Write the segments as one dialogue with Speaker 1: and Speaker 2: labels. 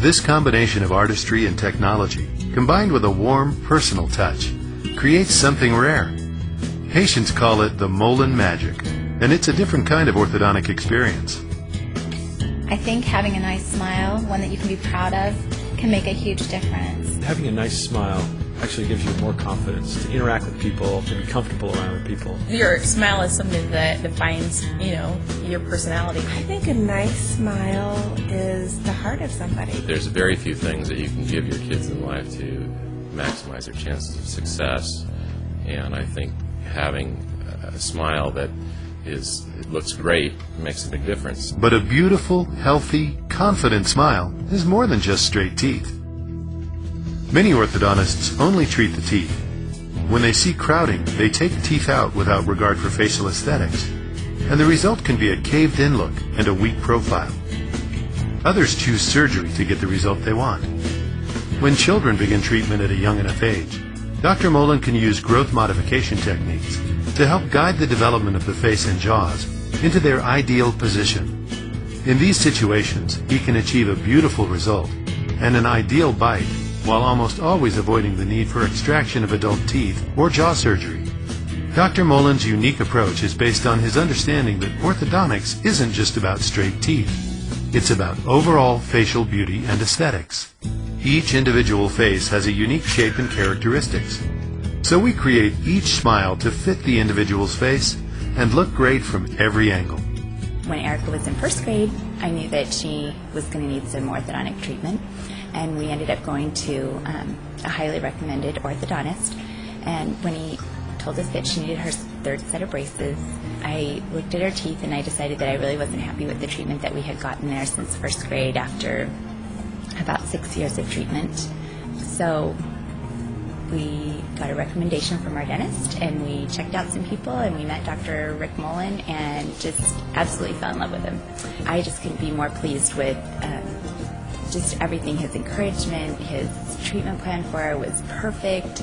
Speaker 1: This combination of artistry and technology, combined with a warm, personal touch, creates something rare. Patients call it the Molen magic, and it's a different kind of orthodontic experience.
Speaker 2: I think having a nice smile, one that you can be proud of, can make a huge difference.
Speaker 3: Having a nice smile actually gives you more confidence to interact with people, to be comfortable around people.
Speaker 4: Your smile is something that defines, your personality.
Speaker 5: I think a nice smile is the heart of somebody.
Speaker 6: There's very few things that you can give your kids in life to maximize their chances of success, and I think having a smile that looks great makes a big difference.
Speaker 1: But a beautiful, healthy, confident smile is more than just straight teeth. Many orthodontists only treat the teeth. When they see crowding, they take teeth out without regard for facial aesthetics, and the result can be a caved-in look and a weak profile. Others choose surgery to get the result they want. When children begin treatment at a young enough age, Dr. Molen can use growth modification techniques to help guide the development of the face and jaws into their ideal position. In these situations, he can achieve a beautiful result and an ideal bite while almost always avoiding the need for extraction of adult teeth or jaw surgery. Dr. Molen's unique approach is based on his understanding that orthodontics isn't just about straight teeth. It's about overall facial beauty and aesthetics. Each individual face has a unique shape and characteristics. So we create each smile to fit the individual's face and look great from every angle.
Speaker 7: When Erica was in first grade, I knew that she was going to need some orthodontic treatment, and we ended up going to a highly recommended orthodontist. And when he told us that she needed her third set of braces, I looked at her teeth and I decided that I really wasn't happy with the treatment that we had gotten there since first grade after about 6 years of treatment. So we got a recommendation from our dentist, and we checked out some people, and we met Dr. Rick Molen and just absolutely fell in love with him. I just couldn't be more pleased with just everything. His encouragement, his treatment plan for her was perfect.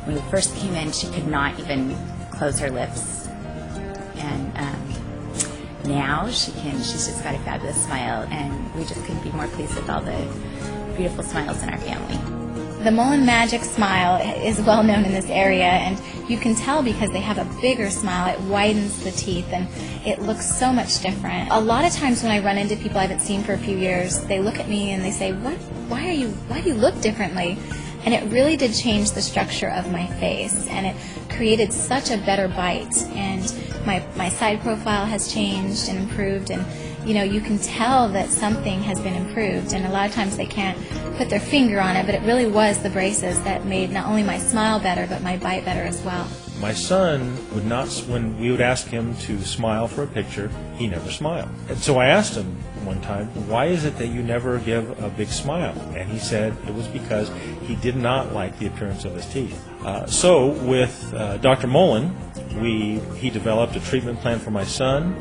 Speaker 7: When we first came in, she could not even close her lips, and now she can. She's just got a fabulous smile, and we just couldn't be more pleased with all the beautiful smiles in our family.
Speaker 2: The Molen Magic smile is well known in this area, and you can tell because they have a bigger smile. It widens the teeth, and it looks so much different. A lot of times when I run into people I haven't seen for a few years, they look at me and they say, why do you look differently? And it really did change the structure of my face, and it created such a better bite, and my side profile has changed and improved, and you can tell that something has been improved, and a lot of times they can't put their finger on it, but it really was the braces that made not only my smile better, but my bite better as well.
Speaker 8: My son would not, when we would ask him to smile for a picture, he never smiled. And so I asked him one time, why is it that you never give a big smile? And he said it was because he did not like the appearance of his teeth. So with Dr. Molen, he developed a treatment plan for my son.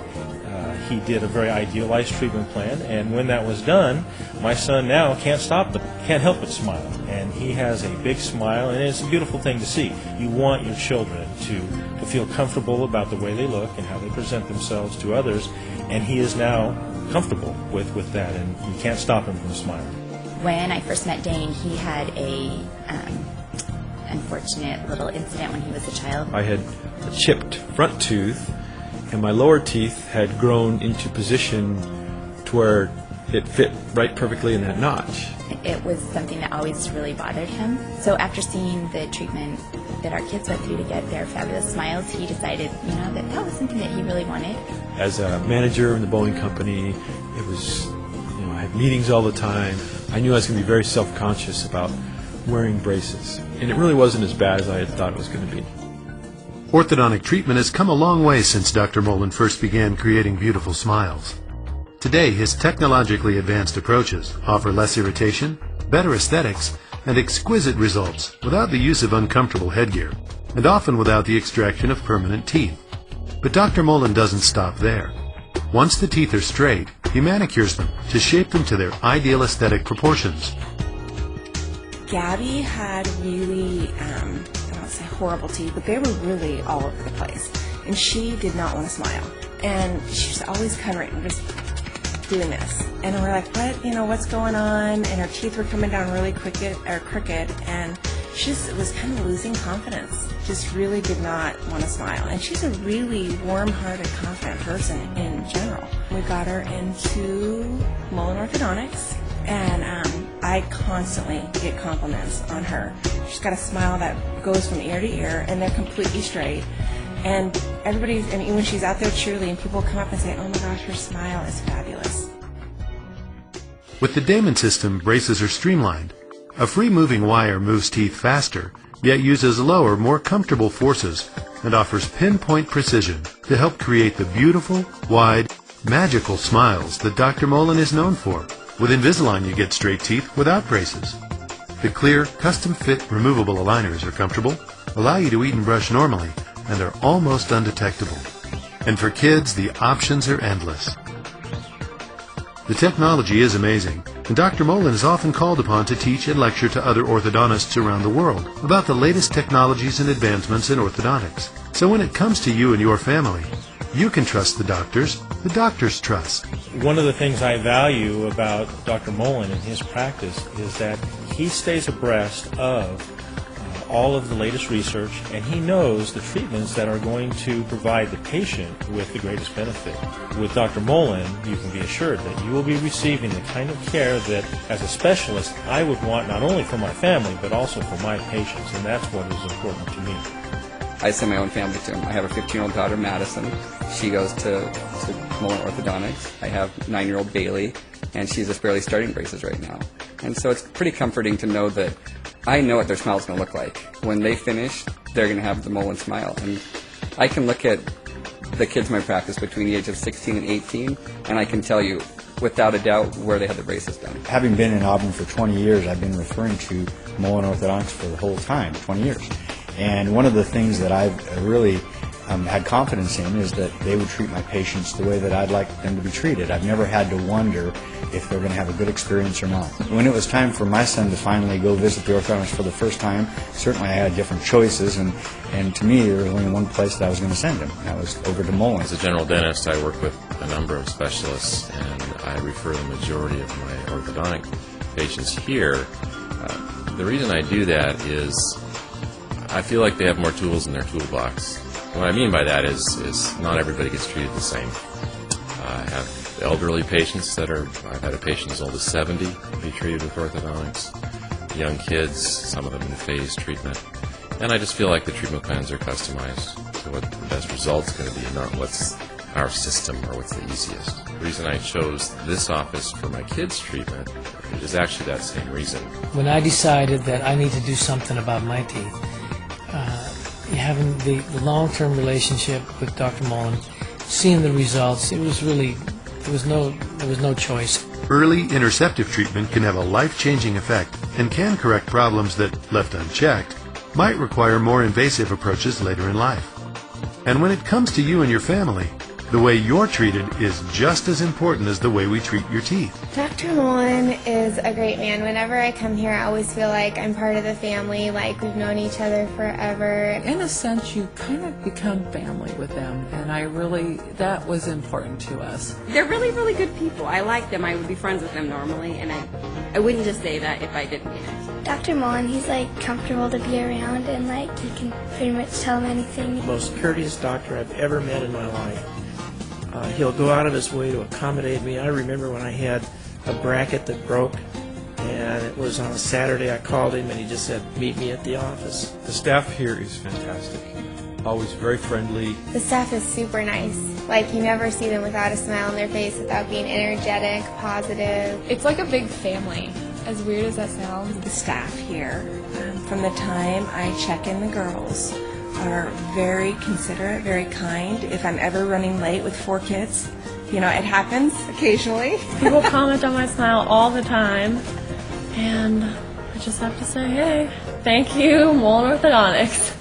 Speaker 8: He did a very idealized treatment plan, and when that was done, my son now can't help but smile, and he has a big smile, and it's a beautiful thing to see. You want your children to feel comfortable about the way they look and how they present themselves to others, and he is now comfortable with that, and you can't stop him from smiling.
Speaker 7: When I first met Dane, he had a unfortunate little incident when he was a child.
Speaker 3: I had a chipped front tooth, and my lower teeth had grown into position to where it fit right perfectly in that notch.
Speaker 7: It was something that always really bothered him. So after seeing the treatment that our kids went through to get their fabulous smiles, he decided, that was something that he really wanted.
Speaker 3: As a manager in the bowling company, it was, I had meetings all the time. I knew I was going to be very self-conscious about wearing braces, and it really wasn't as bad as I had thought it was going to be.
Speaker 1: Orthodontic treatment has come a long way since Dr. Molen first began creating beautiful smiles. Today, his technologically advanced approaches offer less irritation, better aesthetics, and exquisite results without the use of uncomfortable headgear, and often without the extraction of permanent teeth. But Dr. Molen doesn't stop there. Once the teeth are straight, he manicures them to shape them to their ideal aesthetic proportions.
Speaker 5: Gabby had really, I don't want to say horrible teeth, but they were really all over the place. And she did not want to smile. And she was always covering, just doing this. And we're like, what's going on? And her teeth were coming down really crooked, and she just was kind of losing confidence. Just really did not want to smile. And she's a really warm-hearted, confident person in general. We got her into Molen Orthodontics, and I constantly get compliments on her. She's got a smile that goes from ear to ear, and they're completely straight. And when she's out there cheerleading, people come up and say, oh my gosh, her smile is fabulous.
Speaker 1: With the Dane system, braces are streamlined. A free-moving wire moves teeth faster, yet uses lower, more comfortable forces and offers pinpoint precision to help create the beautiful, wide, magical smiles that Dr. Molen is known for. With Invisalign, you get straight teeth without braces. The clear, custom-fit, removable aligners are comfortable, allow you to eat and brush normally, and are almost undetectable. And for kids, the options are endless. The technology is amazing, and Dr. Molen is often called upon to teach and lecture to other orthodontists around the world about the latest technologies and advancements in orthodontics. So when it comes to you and your family, you can trust the doctors trust.
Speaker 8: One of the things I value about Dr. Molen and his practice is that he stays abreast of all of the latest research, and he knows the treatments that are going to provide the patient with the greatest benefit. With Dr. Molen, you can be assured that you will be receiving the kind of care that, as a specialist, I would want not only for my family, but also for my patients, and that's what is important to me.
Speaker 9: I send my own family to him. I have a 15-year-old daughter, Madisyn. She goes to Molen Orthodontics. I have 9-year-old Baylee, and she's just barely starting braces right now. And so it's pretty comforting to know that I know what their smile is going to look like. When they finish, they're going to have the Molen smile. And I can look at the kids in my practice between the age of 16 and 18, and I can tell you without a doubt where they had the braces done.
Speaker 10: Having been in Auburn for 20 years, I've been referring to Molen Orthodontics for the whole time, 20 years. And one of the things that I've really had confidence in is that they would treat my patients the way that I'd like them to be treated. I've never had to wonder if they're going to have a good experience or not. When it was time for my son to finally go visit the orthodontist for the first time, certainly I had different choices, and to me there was only one place that I was going to send him, and that was over to Molen.
Speaker 6: As a general dentist, I work with a number of specialists, and I refer the majority of my orthodontic patients here. The reason I do that is I feel like they have more tools in their toolbox. What I mean by that is not everybody gets treated the same. I have elderly patients I've had a patient as old as 70 be treated with orthodontics, young kids, some of them in phased treatment, and I just feel like the treatment plans are customized to what the best result's going to be, not what's our system or what's the easiest. The reason I chose this office for my kids' treatment is actually that same reason. When
Speaker 11: I decided that I need to do something about my teeth, having the long-term relationship with Dr. Molen, seeing the results, there was no choice.
Speaker 1: Early interceptive treatment can have a life-changing effect and can correct problems that, left unchecked, might require more invasive approaches later in life. And when it comes to you and your family, the way you're treated is just as important as the way we treat your teeth.
Speaker 12: Dr. Molen is a great man. Whenever I come here, I always feel like I'm part of the family, like we've known each other forever.
Speaker 13: In a sense, you kind of become family with them, and that was important to us.
Speaker 14: They're really, really good people. I like them. I would be friends with them normally, and I wouldn't just say that if I didn't mean it.
Speaker 12: Dr. Molen, he's comfortable to be around, and you can pretty much tell him anything.
Speaker 15: The most courteous doctor I've ever met in my life. He'll go out of his way to accommodate me. I remember when I had a bracket that broke, and it was on a Saturday. I called him, and he just said, meet me at the office.
Speaker 3: The staff here is fantastic. Always very friendly.
Speaker 12: The staff is super nice. You never see them without a smile on their face, without being energetic, positive.
Speaker 16: It's like a big family, as weird as that sounds.
Speaker 5: The staff here, from the time I check in the girls, are very considerate, very kind. If I'm ever running late with 4 kids, it happens occasionally.
Speaker 4: People comment on my smile all the time, and I just have to say, hey, thank you, Molen Orthodontics.